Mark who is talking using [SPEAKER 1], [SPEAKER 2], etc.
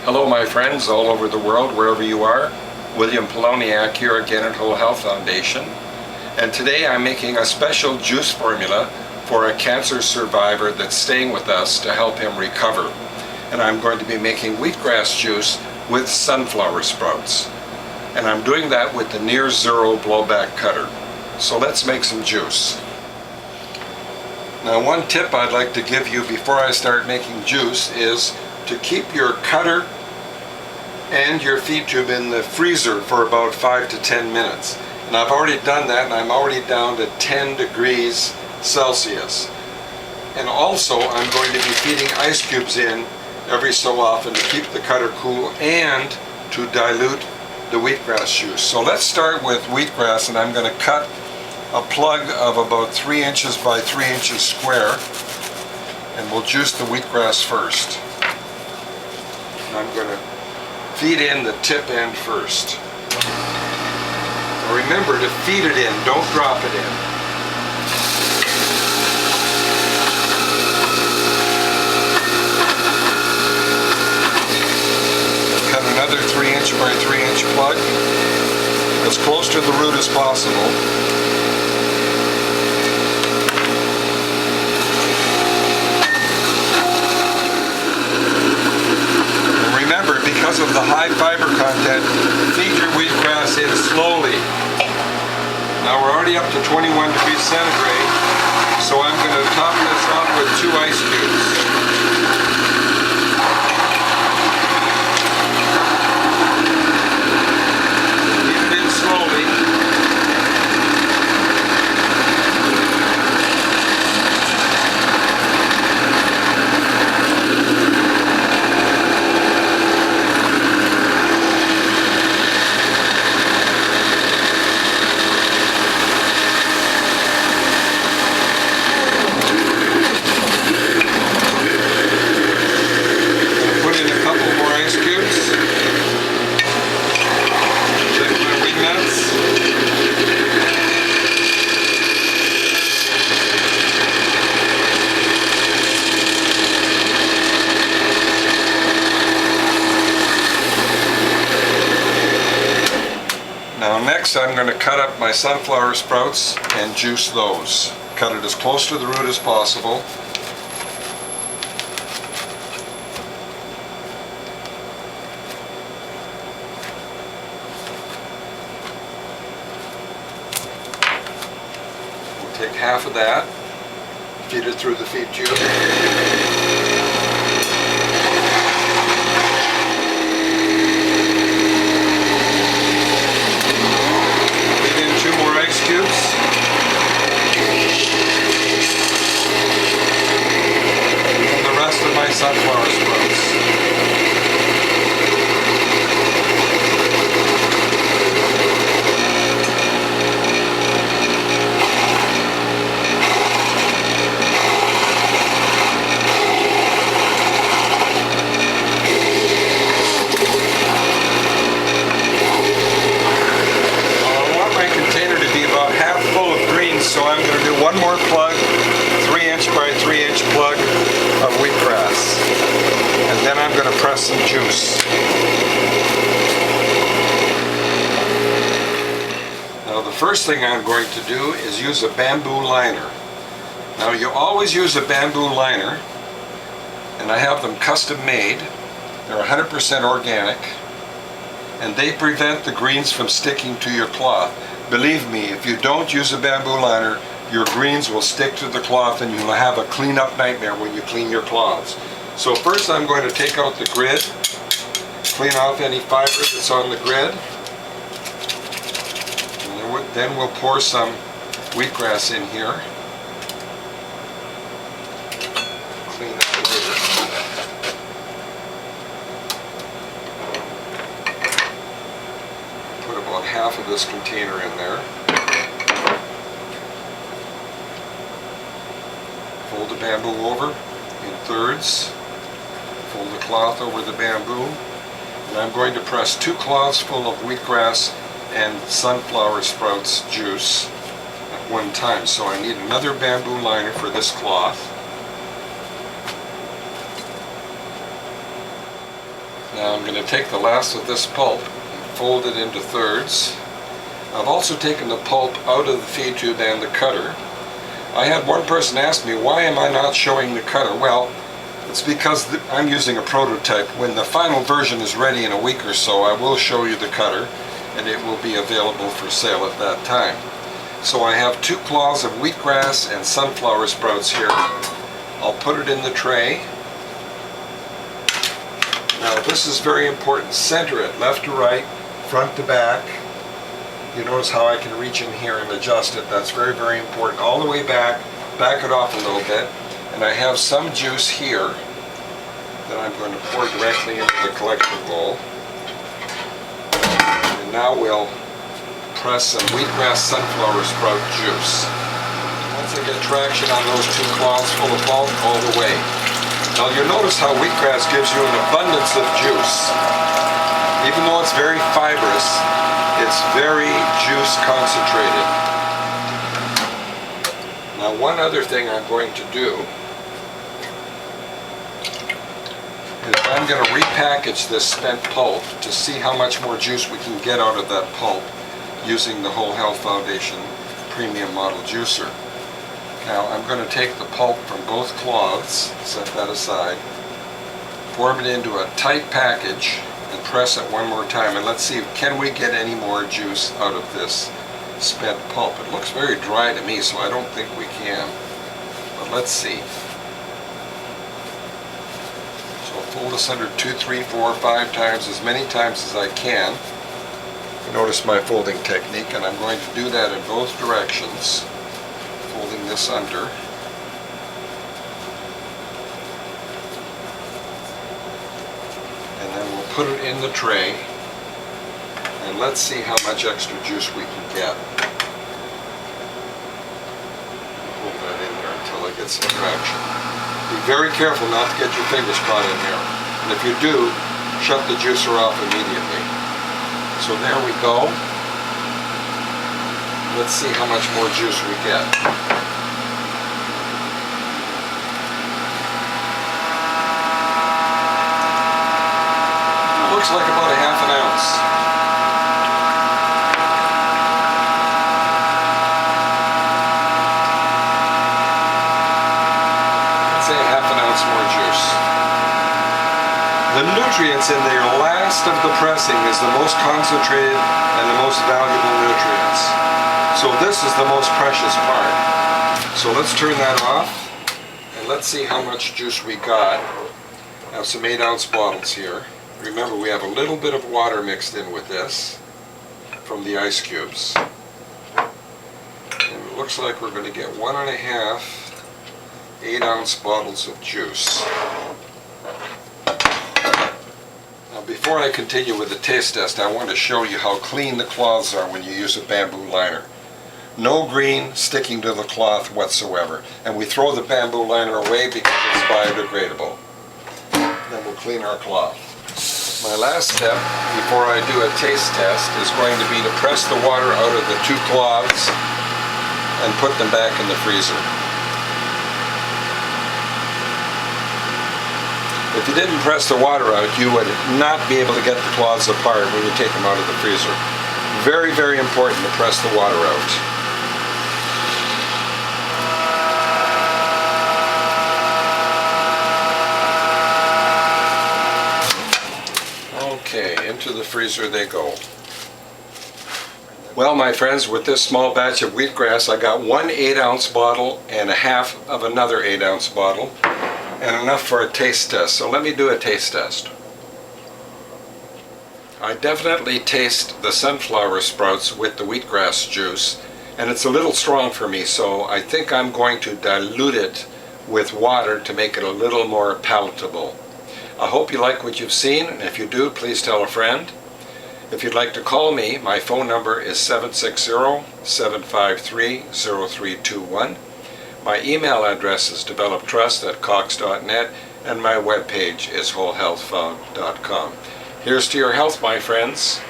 [SPEAKER 1] Hello my friends all over the world, wherever you are. William Poloniak here again at Whole Health Foundation. And today I'm making a special juice formula for a cancer survivor that's staying with us to help him recover. And I'm going to be making wheatgrass juice with sunflower sprouts. And I'm doing that with the near zero blowback cutter. So let's make some juice. Now one tip I'd like to give you before I start making juice is to keep your cutter and your feed tube in the freezer for about 5 to 10 minutes. And I've already done that, and I'm already down to 10 degrees Celsius. And also I'm going to be feeding ice cubes in every so often to keep the cutter cool and to dilute the wheatgrass juice. So let's start with wheatgrass, and I'm going to cut a plug of about 3 inches by 3 inches square, and we'll juice the wheatgrass first. And I'm going to feed in the tip end first. Now remember to feed it in, don't drop it in. Cut another 3 inch by 3 inch plug, as close to the root as possible. Because of the high fiber content, feed your wheatgrass in slowly. Now we're already up to 21 degrees centigrade, so I'm going to top this off with 2 ice cubes. Feed it in slowly. Now next I'm going to cut up my sunflower sprouts and juice those. Cut it as close to the root as possible. We'll take half of that, feed it through the feed tube. Sunflower sprouts. I want my container to be about half full of greens, so I'm going to do one more plug, 3 inch by 3 inch plug of wheatgrass. And then I'm going to press some juice. Now the first thing I'm going to do is use a bamboo liner. Now you always use a bamboo liner, and I have them custom made. They're 100% organic, and they prevent the greens from sticking to your cloth. Believe me, if you don't use a bamboo liner, your greens will stick to the cloth and you'll have a clean-up nightmare when you clean your cloths. So first I'm going to take out the grid, clean off any fiber that's on the grid, and then we'll pour some wheatgrass in here. Clean that later. Put about half of this container in there. Fold the bamboo over in thirds, fold the cloth over the bamboo, and I'm going to press 2 cloths full of wheatgrass and sunflower sprouts juice at one time. So I need another bamboo liner for this cloth. Now I'm going to take the last of this pulp and fold it into thirds. I've also taken the pulp out of the feed tube and the cutter. I had one person ask me, why am I not showing the cutter? Well, it's because I'm using a prototype. When the final version is ready in a week or so, I will show you the cutter, and it will be available for sale at that time. So I have 2 cloths of wheatgrass and sunflower sprouts here. I'll put it in the tray. Now this is very important. Center it left to right, front to back. You notice how I can reach in here and adjust it. That's very, very important. All the way back it off a little bit. And I have some juice here that I'm going to pour directly into the collection bowl. And now we'll press some wheatgrass sunflower sprout juice. Once I get traction on those 2 cloths full of bulk, all the way. Now you'll notice how wheatgrass gives you an abundance of juice. Even though it's very fibrous, it's very juice concentrated. Now one other thing I'm going to do is I'm going to repackage this spent pulp to see how much more juice we can get out of that pulp using the Whole Health Foundation Premium Model Juicer. Now I'm going to take the pulp from both cloths, set that aside, pour it into a tight package, and press it one more time, and let's see, can we get any more juice out of this spent pulp? It looks very dry to me, so I don't think we can, but let's see. So I'll fold this under 2, 3, 4, 5 times, as many times as I can. Notice my folding technique, and I'm going to do that in both directions, folding this under. Put it in the tray, and let's see how much extra juice we can get. Hold that in there until it gets some traction. Be very careful not to get your fingers caught in there, and if you do, shut the juicer off immediately. So there we go. Let's see how much more juice we get. Looks like about a half an ounce. Let's say a half an ounce more juice. The nutrients in the last of the pressing is the most concentrated and the most valuable nutrients. So this is the most precious part. So let's turn that off, and let's see how much juice we got. I have some 8-ounce bottles here. Remember, we have a little bit of water mixed in with this from the ice cubes. And it looks like we're going to get 1.5 8-ounce bottles of juice. Now before I continue with the taste test, I want to show you how clean the cloths are when you use a bamboo liner. No green sticking to the cloth whatsoever. And we throw the bamboo liner away because it's biodegradable. Then we'll clean our cloth. My last step before I do a taste test is going to be to press the water out of the 2 cloths and put them back in the freezer. If you didn't press the water out, you would not be able to get the cloths apart when you take them out of the freezer. Very, very important to press the water out. Okay, into the freezer they go. Well, my friends, with this small batch of wheatgrass, I got 1 8-ounce bottle and a half of another 8-ounce bottle, and enough for a taste test. So let me do a taste test. I definitely taste the sunflower sprouts with the wheatgrass juice, and it's a little strong for me, so I think I'm going to dilute it with water to make it a little more palatable. I hope you like what you've seen, and if you do, please tell a friend. If you'd like to call me, my phone number is 760-753-0321. My email address is developtrust@cox.net, and my webpage is wholehealthfound.com. Here's to your health, my friends.